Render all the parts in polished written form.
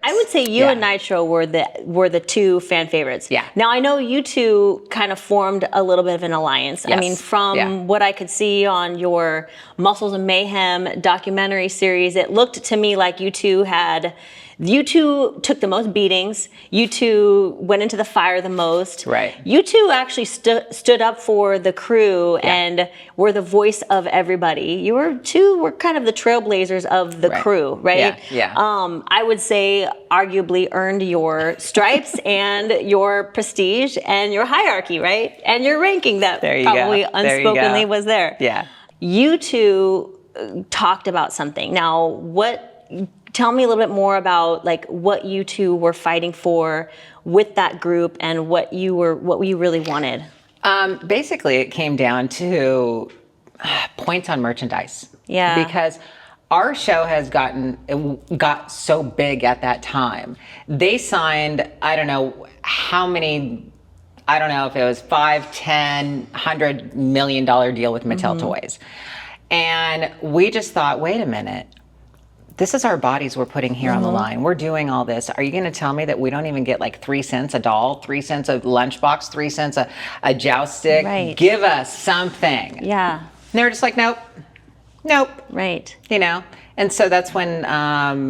I would say you and Nitro were the two fan favorites. Yeah. Now I know you two kind of formed a little bit of an alliance. Yes. I mean, from what I could see on your Muscles of Mayhem documentary series, it looked to me like you two took the most beatings. You two went into the fire the most. Right. You two actually stood up for the crew and were the voice of everybody. You were kind of the trailblazers of the crew, right? Yeah. I would say arguably earned your stripes and your prestige and your hierarchy, right? And your ranking that probably unspokenly was there. Yeah. You two talked about something. Now, tell me a little bit more about like what you two were fighting for with that group and what you really wanted. Basically, it came down to points on merchandise. Yeah. Because our show got so big at that time. They signed, I don't know how many, I don't know if it was $5, $10, $100 million deal with Mattel Toys. And we just thought, wait a minute. This is our bodies we're putting here on the line. We're doing all this. Are you going to tell me that we don't even get like 3 cents a doll, 3 cents a lunchbox, 3 cents a joust stick? Right. Give us something. Yeah. And they were just like, nope. Right. You know? And so that's when...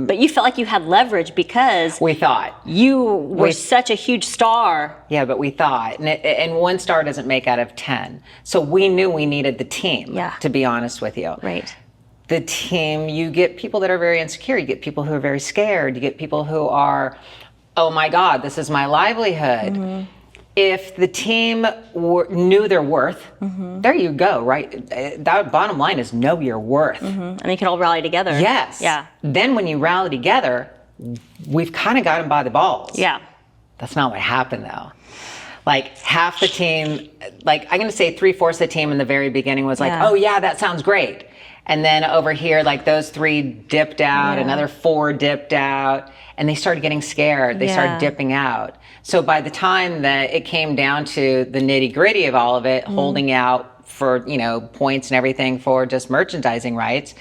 but you felt like you had leverage because... we thought. You were such a huge star. Yeah, but we thought. And one star doesn't make out of 10. So we knew we needed the team, to be honest with you. Right. The team, you get people that are very insecure. You get people who are very scared. You get people who are, oh my God, this is my livelihood. If the team knew their worth, there you go, right? That bottom line is know your worth. And they can all rally together. Yes. Yeah. Then when you rally together, we've kind of got them by the balls. Yeah. That's not what happened though. Like half the team, like I'm going to say 3/4 of the team in the very beginning was like, oh yeah, that sounds great. And then over here, like those 3 dipped out, another 4 dipped out, and they started getting scared. They started dipping out. So by the time that it came down to the nitty gritty of all of it, holding out for, points and everything for just merchandising rights,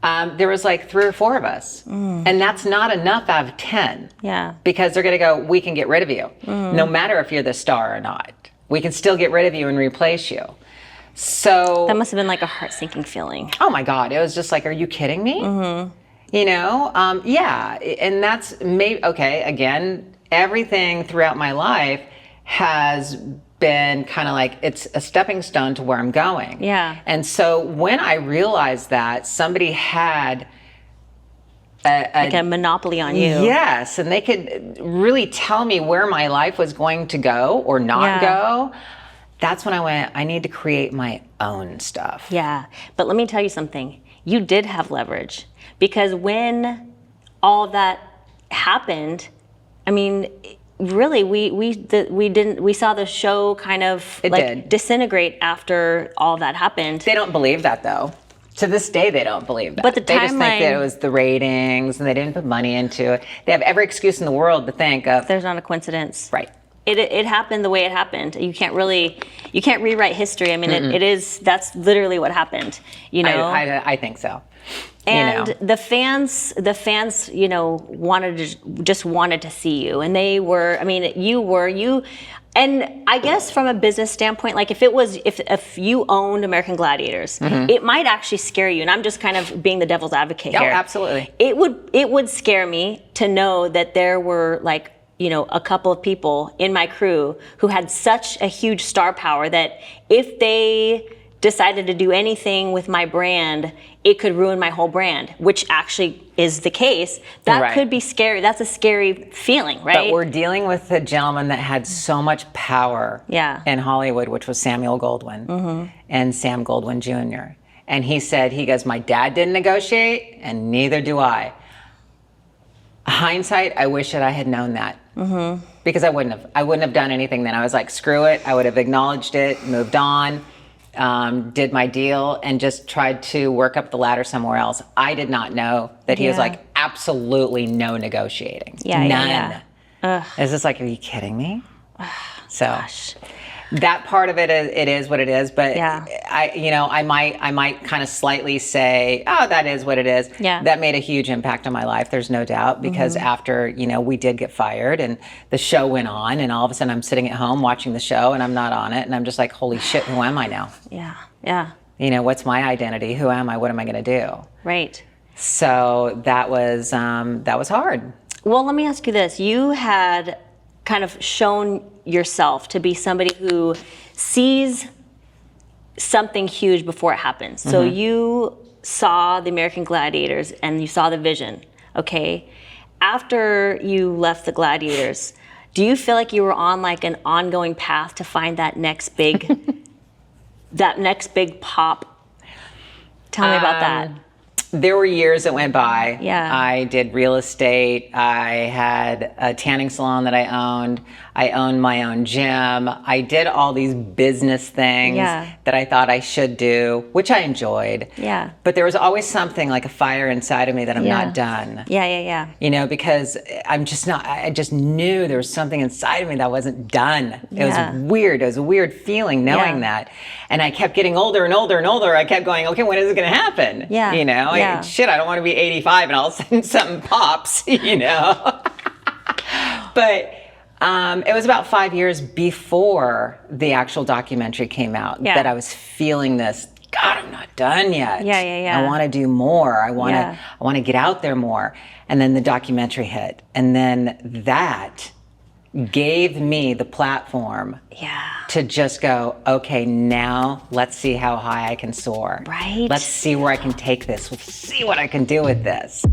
there was like 3 or 4 of us. And that's not enough out of 10. Yeah. Because they're going to go, we can get rid of you. No matter if you're the star or not. We can still get rid of you and replace you. So that must have been like a heart-sinking feeling. Oh my God. It was just like, are you kidding me? Yeah. And that's again, everything throughout my life has been kind of like, it's a stepping stone to where I'm going. Yeah. And so when I realized that somebody had like a monopoly on you. Yes. And they could really tell me where my life was going to go or not go. That's when I went, I need to create my own stuff. Yeah. But let me tell you something. You did have leverage because when all that happened, I mean, really, we saw the show kind of disintegrate after all that happened. They don't believe that though. To this day, they don't believe that. But they just think that it was the ratings and they didn't put money into it. They have every excuse in the world to think of. There's not a coincidence. Right. It happened the way it happened. You can't rewrite history. I mean, that's literally what happened, I think so. And the fans, wanted to see you, and they were. I mean, you. And I guess from a business standpoint, like if you owned American Gladiators, it might actually scare you. And I'm just kind of being the devil's advocate here. Oh, absolutely. It would scare me to know that there were like, a couple of people in my crew who had such a huge star power that if they decided to do anything with my brand, it could ruin my whole brand, which actually is the case. That could be scary. That's a scary feeling, right? But we're dealing with a gentleman that had so much power in Hollywood, which was Samuel Goldwyn and Sam Goldwyn Jr. And he goes, my dad didn't negotiate and neither do I. Hindsight, I wish that I had known that. Because I wouldn't have done anything then. I was like, screw it. I would have acknowledged it, moved on, did my deal, and just tried to work up the ladder somewhere else. I did not know that he was like, absolutely no negotiating. None. It's just like, are you kidding me? So, That part of it is what it is, but Yeah. I might kind of slightly say, oh, that is what it is. Yeah. That made a huge impact on my life. There's no doubt, because after, we did get fired and the show went on, and all of a sudden I'm sitting at home watching the show and I'm not on it. And I'm just like, holy shit, who am I now? Yeah. Yeah. What's my identity? Who am I? What am I going to do? Right. So that was hard. Well, let me ask you this. You had kind of shown yourself to be somebody who sees something huge before it happens. So you saw the American Gladiators and you saw the vision, okay? After you left the Gladiators, do you feel like you were on like an ongoing path to find that next big, that next big pop? Tell me about that. There were years that went by. Yeah. I did real estate. I had a tanning salon that I owned. I owned my own gym. I did all these business things that I thought I should do, which I enjoyed. Yeah. But there was always something like a fire inside of me that I'm not done. Yeah. Because I'm just not, I just knew there was something inside of me that wasn't done. It was weird. It was a weird feeling knowing that. And I kept getting older and older and older. I kept going, okay, when is it going to happen? Yeah. I don't want to be 85 and all of a sudden something pops, But it was about 5 years before the actual documentary came out that I was feeling this, God, I'm not done yet. I want to do more. I want to get out there more. And then the documentary hit. And then that gave me the platform to just go, okay, now let's see how high I can soar. Right. Let's see where I can take this. Let's see what I can do with this.